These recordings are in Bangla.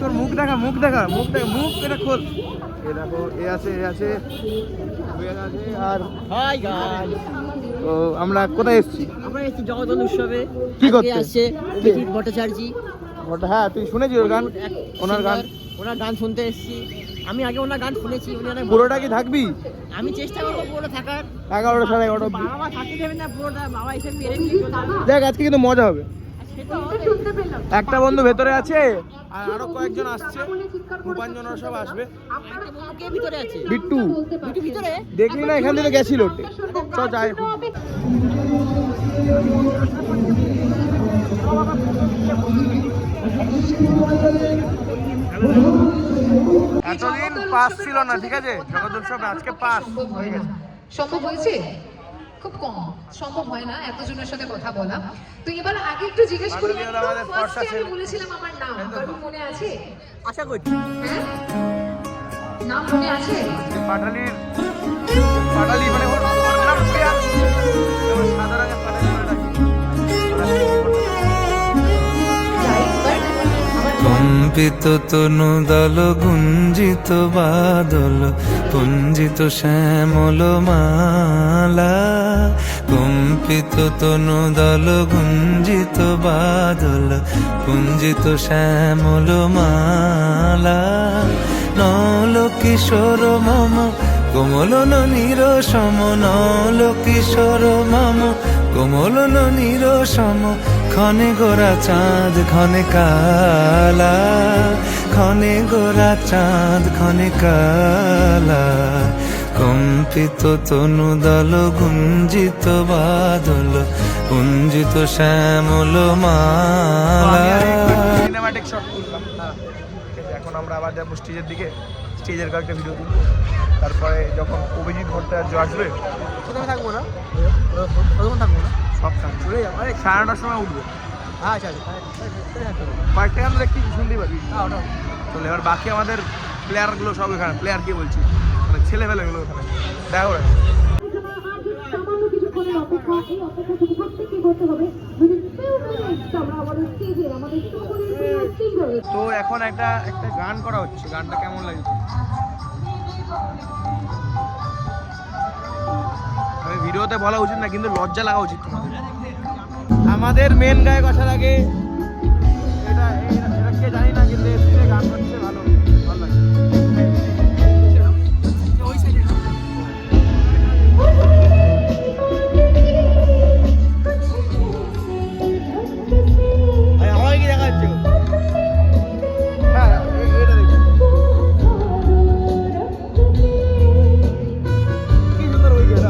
তোর মুখ দেখা, মুখ দেখা, মুখ দেখা, মুখ এটা খোল। এ দেখো, এ আছে আর হাই গাইস, তো আমরা কোথায় এসেছি? আমরা এসেছি জগদ্দল উৎসবে। কি করতে আসছে বিকিট ভট্টাচার্য। হ্যাঁ, তুই শুনেছিস ওর গান? ওনার গান শুনতে এসেছি। আমি আগে ওনার গান শুনেছি। পুরোটা কি থাকবি? আমি চেষ্টা করবো পুরোটা থাকার। 11টা সাড়ে 11টা। বাবা থাকতে দেবে না পুরোটা, বাবা এসে মেরে দেখ আজকে কিন্তু মজা হবে। শুনতে পেলাম একটা বন্ধু ভেতরে আছে আর আরো কয়েকজন আসছে, রূপাঞ্জন সব আসবে। কে ভিতরে আছে? বিট্টু ভিতরে দেখলি না? এখান থেকে গেছিল। চ যাই। এতদিন পাস ছিল না, ঠিক আছে? জগদ্দল সব আজকে পাস হয়ে গেছে। সম্ভব হয়েছে? খুব কম সম্ভব হয় না এতজনের সাথে কথা বলা। তো এবার আগে একটু জিজ্ঞেস করি, ফার্স্টে আমি বলেছিলাম আমার নাম, কারণ মনে আছে? আশা করছি হ্যাঁ, নাম মনে আছে? পাটালি মানে ওর নাম প্রিয়া, সাদা রঙের পাটালি করে ডাকি। কম্পিত তনু দল গুঞ্জিত বাদল পুঞ্জিত শ্যামল মালা, কম্পিত তনু দল গুঞ্জিত বাদল পুঞ্জিত শ্যামল মালা, নল কিশোর মম কোমল নীর সম, নল কিশোর মম কোমল নীর সম, ক্ষণে গোরা চাঁদ ক্ষণে কালা, ক্ষণে গোরা চাঁদ ক্ষণে কালা, কম্পিত তনু দল গুঞ্জিত বাদল পুঞ্জিত শ্যামল মালা। সিনেমাটিক শট তুললাম। এখন আমরা আবার যাবো স্টেজের দিকে, স্টেজের কয়েকটা ভিডিও তুলবো। তারপরে যখন অভিজিৎ ভট্টাচার্য আসবে, কোথাও থাকবো না, থাকবো না, সব কাজ চলে যাবো। 9:30টার সময় উঠবো। আচ্ছা কয়েকটা গান দেখতে শুনতেই পারবি। চলে এবার বাকি আমাদের প্লেয়ারগুলো সব এখানে। প্লেয়ার কি বলছি, মানে ছেলেবেলাগুলো এখানে দেখো। তো এখন একটা গান করা হচ্ছে, গানটা কেমন লাগে? আমি ভিডিওতে বলা উচিত না, কিন্তু লজ্জা লাগা উচিত তোমাদের। আমাদের মেন গায়ক আসার আগে এটা কে জানি না, কিন্তু গান করছে, ভালো লাগে। আমাকে কি দেখা যাচ্ছে? হ্যাঁ, এটা দেখি কি সুন্দর হয়ে গেল।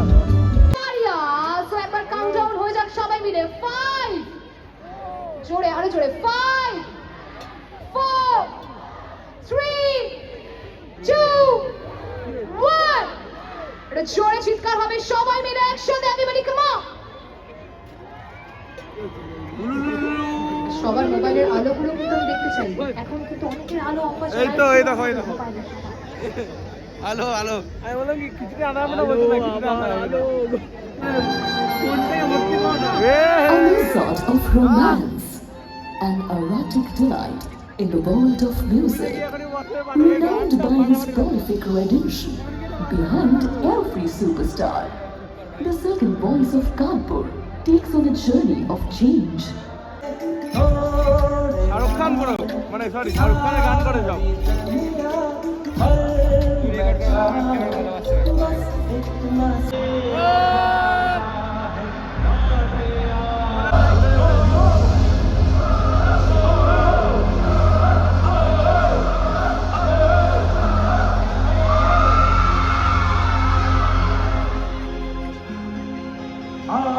একবার কাউন্টডাউন হয়ে যাক সবাই মিলে। 5 জোরে, আরো জোরে। 5 4 3 2 1। এটা জোরে চিৎকার হবে সবাই মিলে একসাথে। Everybody come on. সবার মোবাইলের আলোগুলো কিন্তু আমি দেখতে চাই। এখন কিন্তু অনেকের আলো অফ আছে। এই দেখো আলো আমি বললাম কি কিছুতে আনা হবে না, বলতে না কিছুতে আনা আলো A resort of romance, an erotic delight in the world of music, renowned by his prolific rendition. Behind every superstar, the second voice of Kanpur takes on a journey of change. Shahrukh Khan করো, মানে সরি শাহরুখ খানের গান করে যাও।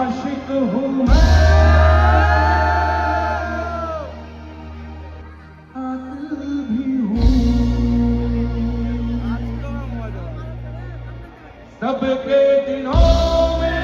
आशिक हूँ मैं सबके दिनों में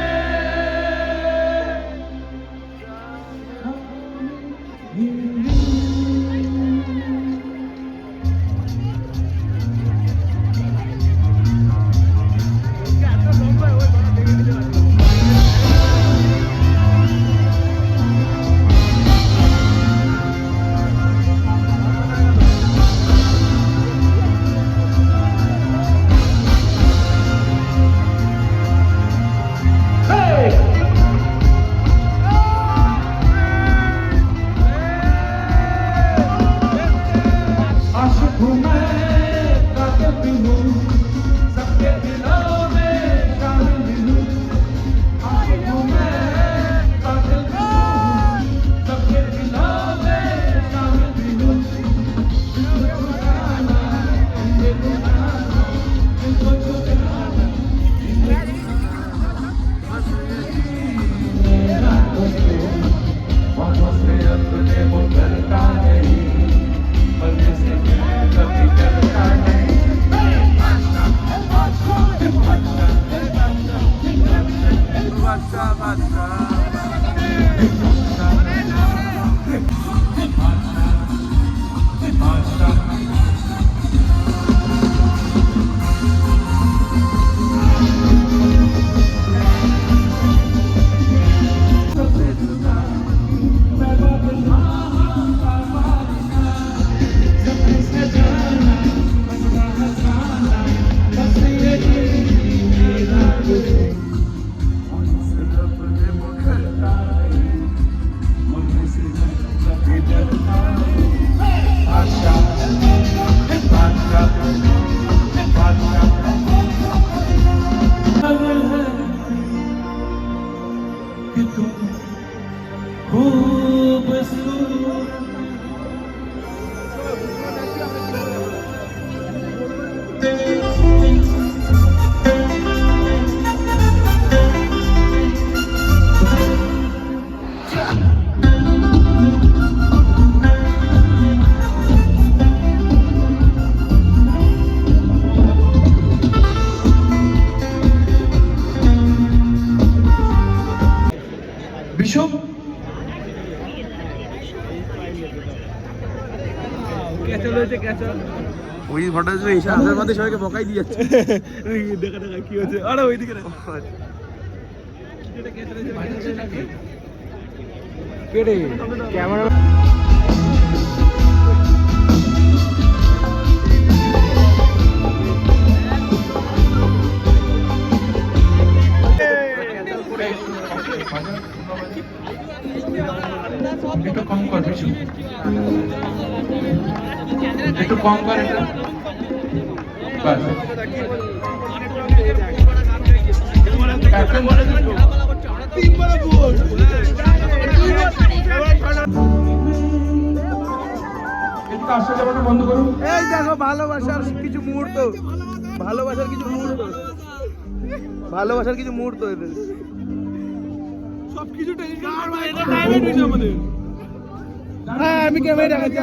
ওই ফটো এসে আসার মধ্যে সবাইকে বকাই দিয়ে যাচ্ছে। দেখা দেখা কি হচ্ছে, আরে ওইদিকে ক্যামেরা একটু কম কর, একটু কম কর এটা। বাস একটু আসলে বন্ধ করুন। এই দেখো ভালোবাসার কিছু মুহূর্ত, ভালোবাসার কিছু মুহূর্ত, ভালোবাসার কিছু মুহূর্ত এদের সবকিছু আমাদের। হ্যাঁ আমি ক্যামেরা দেখাচ্ছি।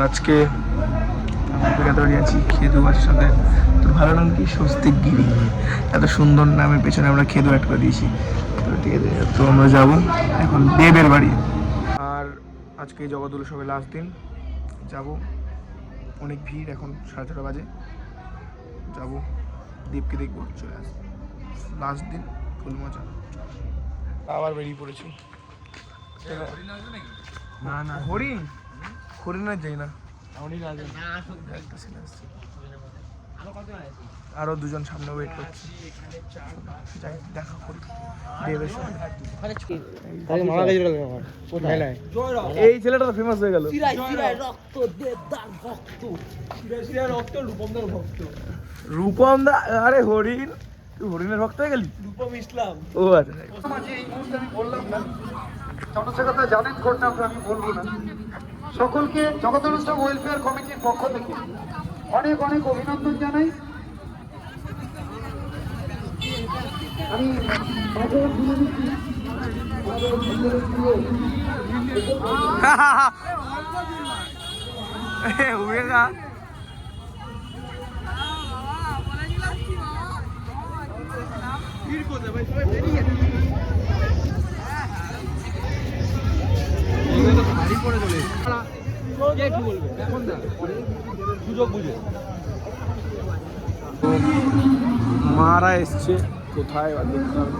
আজকে আমরা আছি খেদু আছে সাথে। তোর ভালো নাম কি? স্বস্তিক গিরি। এত সুন্দর নামের পেছনে আমরা খেদু অ্যাড করে দিয়েছি। তো ঠিক আছে, তো আমরা যাবো এখন দেবের বাড়ি। আর আজকে জগৎ উৎসবের লাস্ট দিন, যাব অনেক ভিড়, এখন 6:30 বাজে। যাব দেবকে দেখবো, চলে আসবো। লাস্ট দিন ফুল মজা। আবার বেরিয়ে পড়েছি। না না হরিণ হরিণার যাই না, একটা ছেলে আসছে, আরো দুজন সামনে ওয়েট করছে, যাই দেখা করি দেবের সঙ্গে। এই ছেলেটা তো ফেমাস হয়ে গেল, রূপম দা। আরে হরিণ, তুই হরিণের ভক্ত হয়ে গেলি? রূপম ইসলাম, ও আচ্ছা। জনসেবা জানেন ঘটনা, আমি বলবো না। সকলকে জগদনুষ্ঠান ওয়েলফেয়ার কমিটির পক্ষ থেকে অনেক অনেক অভিনন্দন জানাই। আমি মারা এসছে কোথায় দেখতে হবে।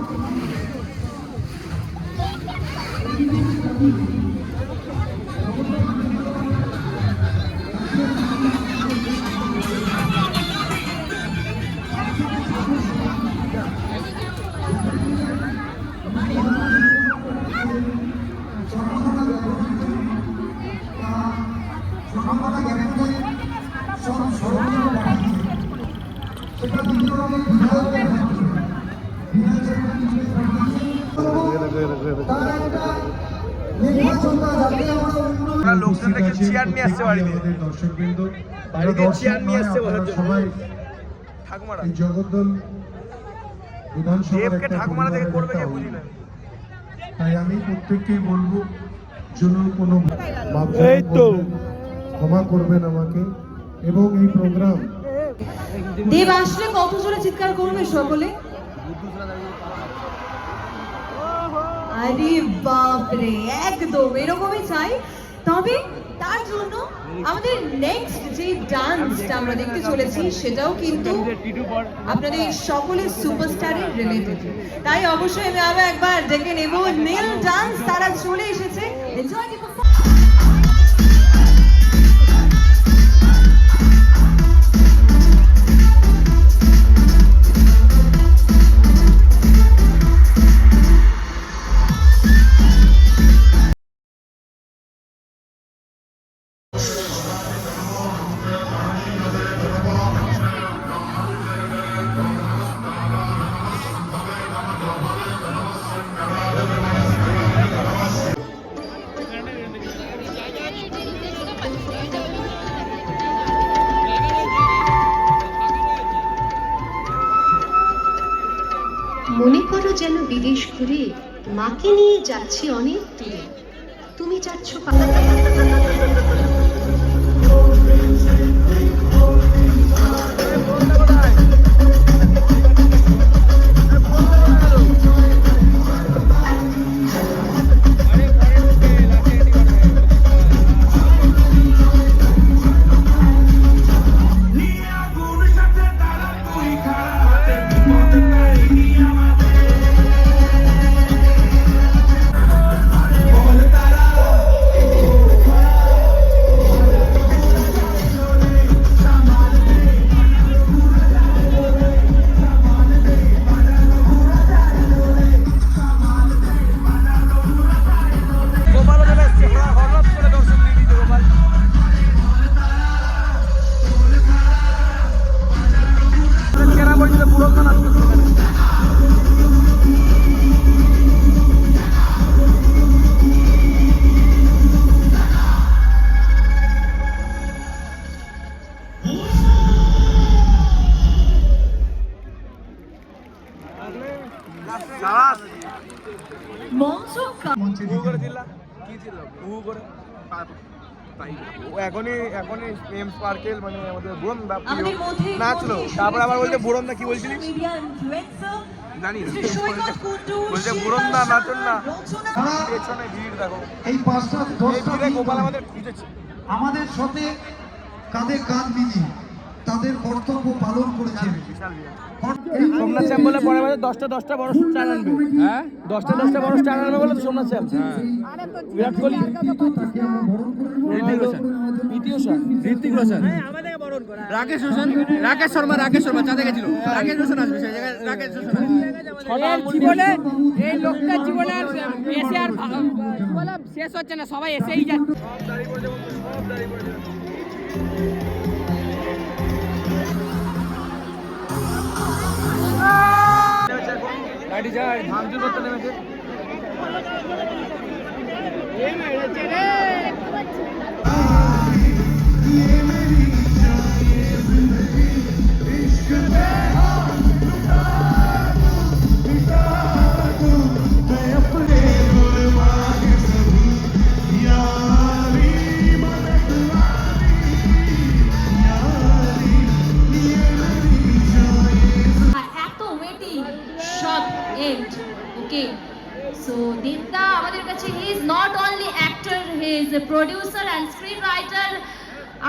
লোকজন দেখে চেয়ার নিয়ে আসছে বাড়িতে, বাড়িতে চেয়ার নিয়ে আসছে বসার জন্য। ঠাকুমারা জগদ্দল দেবকে ঠাকুমারা দেখে করবে কে বুঝি না। তাই আমি প্রত্যেককেই বলবো, যেন কোনো ক্ষমা করবেন আমাকে। এবং এই প্রোগ্রাম দেব আসলে কত জোরে চিৎকার করবে সকলে? আরে বাপরে, একদম এরকমই চাই। তবে তার জন্য আমাদের নেক্সট যে ডান্সটা আমরা দেখতে চলেছি সেটাও কিন্তু আপনাদের সকলের সুপারস্টারের রিলেটেড। তাই অবশ্যই আমি আরো একবার ডেকে নেব নীল ডান্স, তারা চলে এসেছে। এনজয় দি মনে করো যেন বিদেশ ঘুরে মাকে নিয়ে যাচ্ছি অনেক দূরে, তুমি যাচ্ছ এখনই এম স্পার্কেল মানে আমাদের বুড়ন্দা নাচলো, তারপর আবার বলছে বুড়ন্দা কি বলছিলি জানি বলছে বুড়ন্দা নাচন না, পেছনে ভিড় দেখো। এই 5-10টা গোপাল আমাদের খুঁজেছে, আমাদের সাথে কাঁধে কাঁধ মিলিয়ে তাদের কর্তব্য পালন করেছেন। সোমনাথ শ্যাম বলে পরে বলে 10টা বড় স্টার আনবে। হ্যাঁ 10টা বড় স্টার আনবে বলে তো সোমনাথ শ্যাম। বিরাট কোহলি, ঋতিক রোশন, রাকেশ শর্মা চাঁদে গেছিল। রাকেশ রোশন আসবে সেই জায়গায়, রাকেশ রোশন জীবনে এই লোকটার জীবনে আর এসে আর শেষ হচ্ছে না, সবাই এসেই যাচ্ছে। গাড়ি যায় ভাঙচুর করতে নেমেছে। এত waiting shot and okay so দেবদা আমাদের কাছে he is not only actor, he is a producer and screen writer,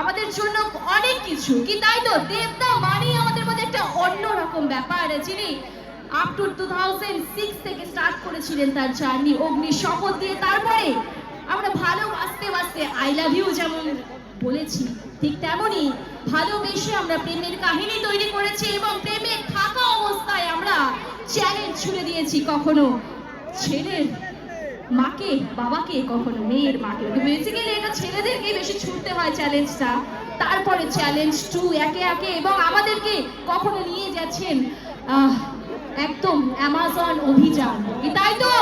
আমাদের জন্য অনেক কিছু কি তাই তো? দেবদা মানে আমাদের মধ্যে একটা অন্যরকম ব্যাপার, যিনি আপ টু 2006 থেকে স্টার্ট করেছিলেন তার জার্নি অগ্নি শপথ দিয়ে। তারপরে আমরা ভালোবাসতে বাসতে আই লাভ ইউ যেমন বলেছি, ঠিক তেমনই ভালোবেসে আমরা প্রেমের কাহিনী তৈরি করেছি এবং প্রেমে থাকা অবস্থায় আমরা চ্যালেঞ্জ ছুড়ে দিয়েছি, কখনো ছেলের মাকে বাবাকে, কখনো মেয়ের মাকে। বেসিক্যালি এটা ছেলেদেরকে বেশি ছুটতে হয় চ্যালেঞ্জটা, তারপরে চ্যালেঞ্জ 2 একে একে, এবং আমাদেরকে কখনো নিয়ে যাচ্ছেন একদম অ্যামাজন অভিযান, তাই তো?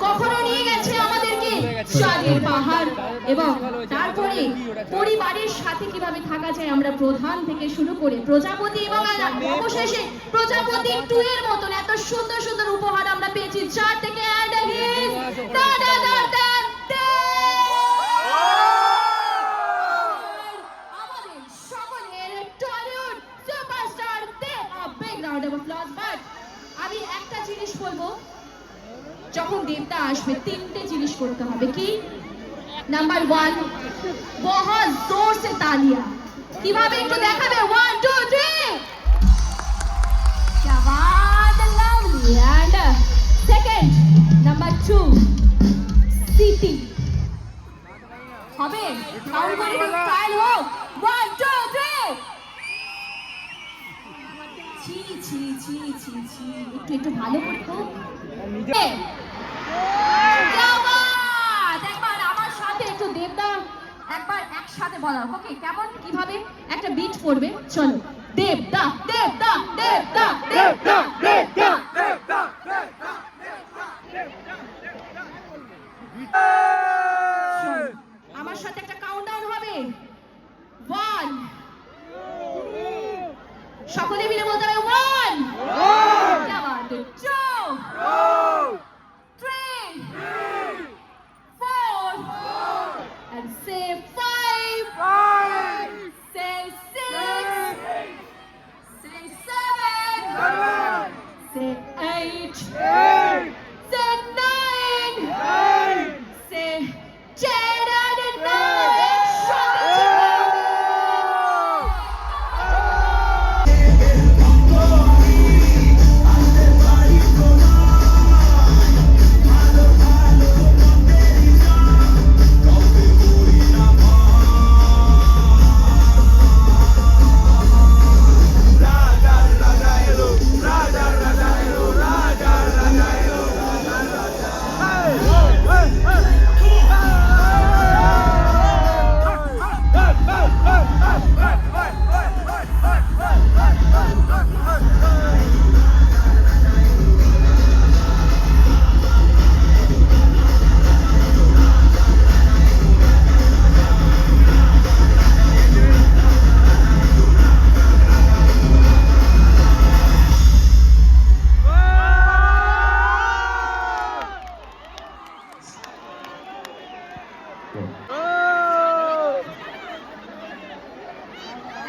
কখনো নিয়ে গেছে আমাদেরকে চাঁদের পাহাড়, এবং তারপরে পরিবারের সাথে কিভাবে থাকা যায় আমরা প্রধান থেকে শুরু করে প্রজাপতি, এবং অবশেষে প্রজাপতি 2 এর মতন এত সুন্দর সুন্দর উপহার আমরা পেয়েছি 4 থেকে। আমাদের সকলের Tollywood superstar Dev, a big round of applause। But আমি একটা জিনিস বলবো, যখন দেবতা আসবে 3টে জিনিস করতে হবে। কি? নাম্বার 1, बहुत जोर से तालियां। কিভাবে একটু দেখাবে? 1 2 3 क्या बात, lovely। and second, number 2, city হবে। কাউন্ট করে ট্রায়াল হোক। 1 2 3 ছি ছি ছি ছি ছি, একটু ভালো করে হোক। একবার আমার সাথে একটু দেবদা একবার একসাথে বলা, ওকে? কেমন কিভাবে একটা বিট পড়বে? চলো, দেবদা দেবদা দেবদা দেবদা দেবদা দেবদা। আমার সাথে একটা কাউন্টডাউন হবে। 1, সকলে মিলে বলতে হবে 1 क्या बात है, 2 3 4 and say 5 say 6 say 7 say 8 say 9 say 10 and 9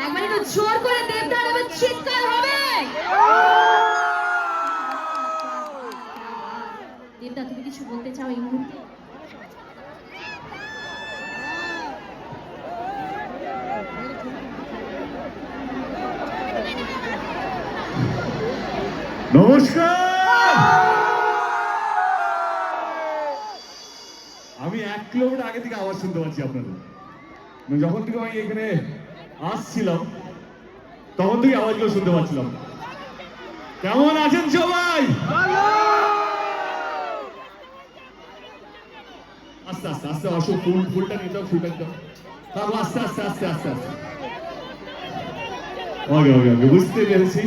একবার একটু জোর করে দেবদার এবার চিৎকার হবে। দেবদা, তুমি কিছু বলতে চাও এই মুহূর্তে? নমস্কার। আমি 1 কিলোমিটার আগে থেকে আওয়াজ শুনতে পাচ্ছি আপনাদের। যখন থেকে আমি এখানে আসছিলাম তখন থেকে আওয়াজগুলো শুনতে পাচ্ছিলাম। কেমন আছেন সবাই? আস্তে আস্তে আস্তে অশোক ফুলটা নিতে ফুলটা নিতে তারপর আস্তে আস্তে আস্তে আস্তে আস্তে ওকে ওকে ওকে বুঝতে পেরেছি।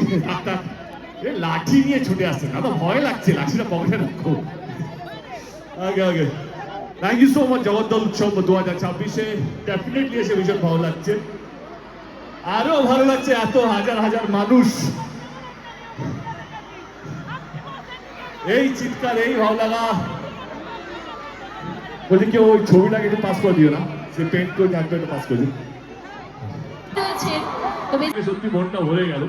লাঠি নিয়ে ছুটে আসছে না তো ভয় লাগছে, লাঠিটা পকেটে রাখো। আগে আগে থ্যাংক ইউ সো মাচ। জগদ্দল উৎসব 2026-এ ডেফিনেটলি এসে ভীষণ ভালো লাগছে। আরো ভালো লাগছে এত হাজার হাজার মানুষ এই চিৎকার, এই ভালো লাগা। বলছি কেউ ওই ছবিটাকে একটু পাস করে দিও না, সে পেন্ট করে থাকবে, একটু পাস করে দিও। সত্যি মনটা ভরে গেল।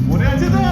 মনে আছে তো?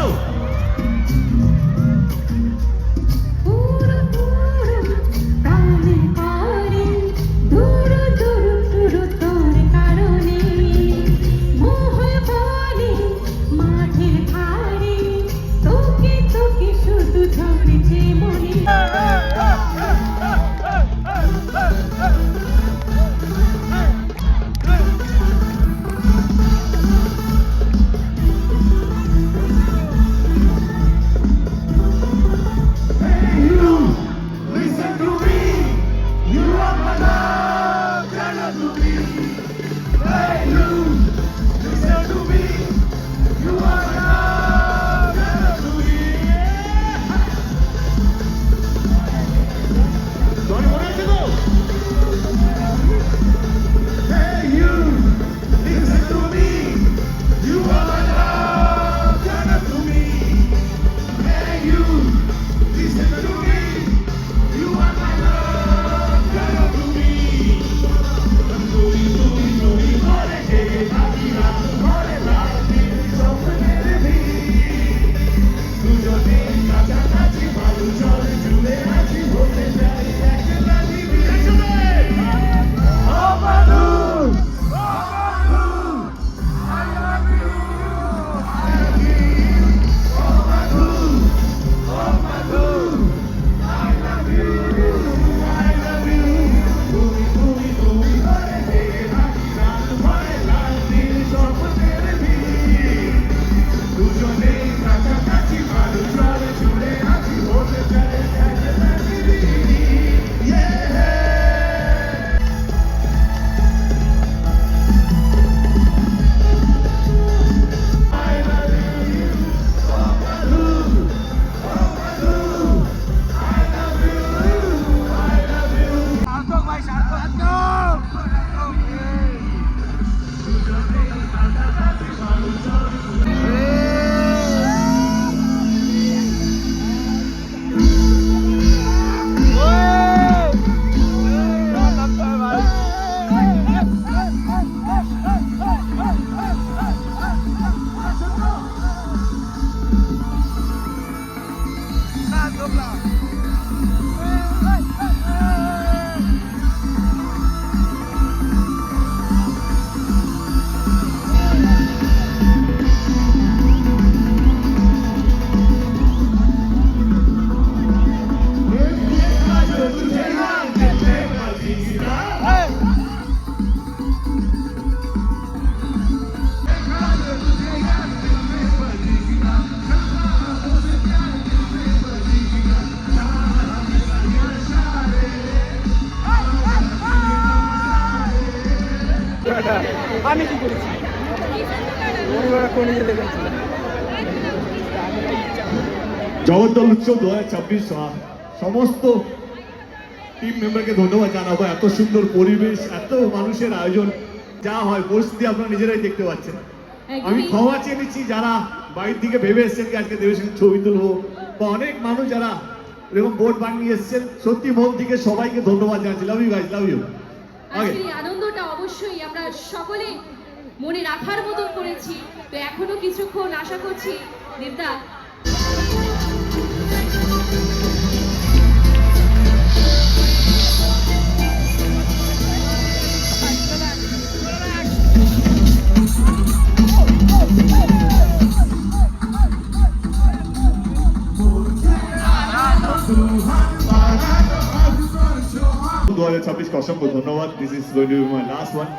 আমি কি করেছি? জগদ্দল উৎসব 2026 সমস্ত টিম মেম্বারকে ধন্যবাদ জানাবো। এত সুন্দর পরিবেশ, এত মানুষের আয়োজন, যা হয় পরিস্থিতি আপনারা নিজেরাই দেখতে পাচ্ছেন। আমি ক্ষমা চেয়ে নিচ্ছি যারা বাইরে থেকে ভেবে এসেছেন আজকে দেবের সঙ্গে ছবি তুলবো, বা অনেক মানুষ যারা এরকম বোর্ড বানিয়ে এসেছেন, সত্যি মন থেকে সবাইকে ধন্যবাদ জানাচ্ছি। Love you guys, love you. আজকের এই আনন্দটা অবশ্যই আমরা সকলে মনে রাখার মতো করেছি। তো এখনো কিছুক্ষণ আশা করছি দেবদা কে অসংখ্য ধন্যবাদ। This is going to B my last one.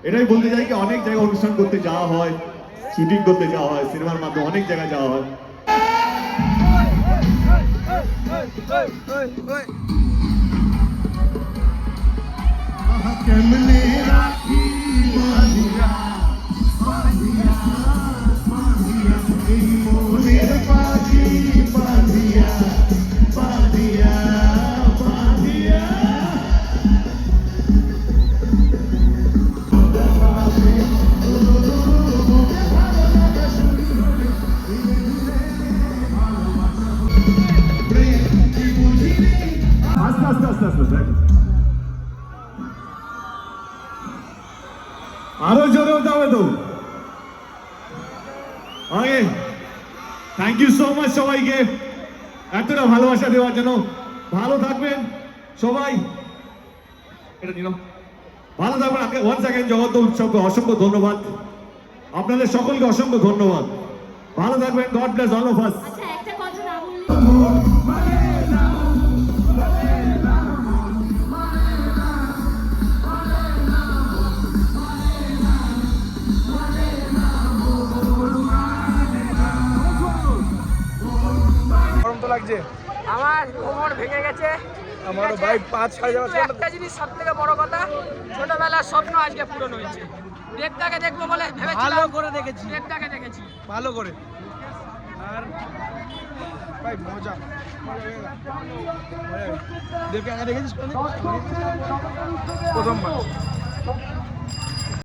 এটাই বলতে চাই কি অনেক জায়গায় অনুষ্ঠান করতে যাওয়া হয়, শুটিং করতে যাওয়া হয়, সিনেমার মাধ্যমে অনেক জায়গায় যাওয়া হয়। আরো জোরে হতে হবে তো। ওকে, থ্যাংক ইউ সো মাচ সবাইকে এতটা ভালোবাসা দেওয়ার জন্য। ভালো থাকবেন সবাই, এটা নিলাম, ভালো থাকবেন। আপনাকে ওয়ান্স অ্যাগেন জগদ্দল উৎসবকে অসংখ্য ধন্যবাদ, আপনাদের সকলকে অসংখ্য ধন্যবাদ। ভালো থাকবেন, god bless all of us. আচ্ছা একটা কথা না বললে গরম তো লাগছে, আমার কোমর ভেঙে গেছে। আমারও ভাই 5-6 কিন্তু একটা জিনিস সব থেকে বড় কথা, ছোটবেলার স্বপ্ন আজকে পূরণ হয়েছে। দেবদাকে দেখবো বলে ভেবেছিলাম, ভালো করে দেখেছি, দেবদাকে দেখেছি ভালো করে। আর ভাই মজা দেবকে আগে দেখেছিস প্রথমবার?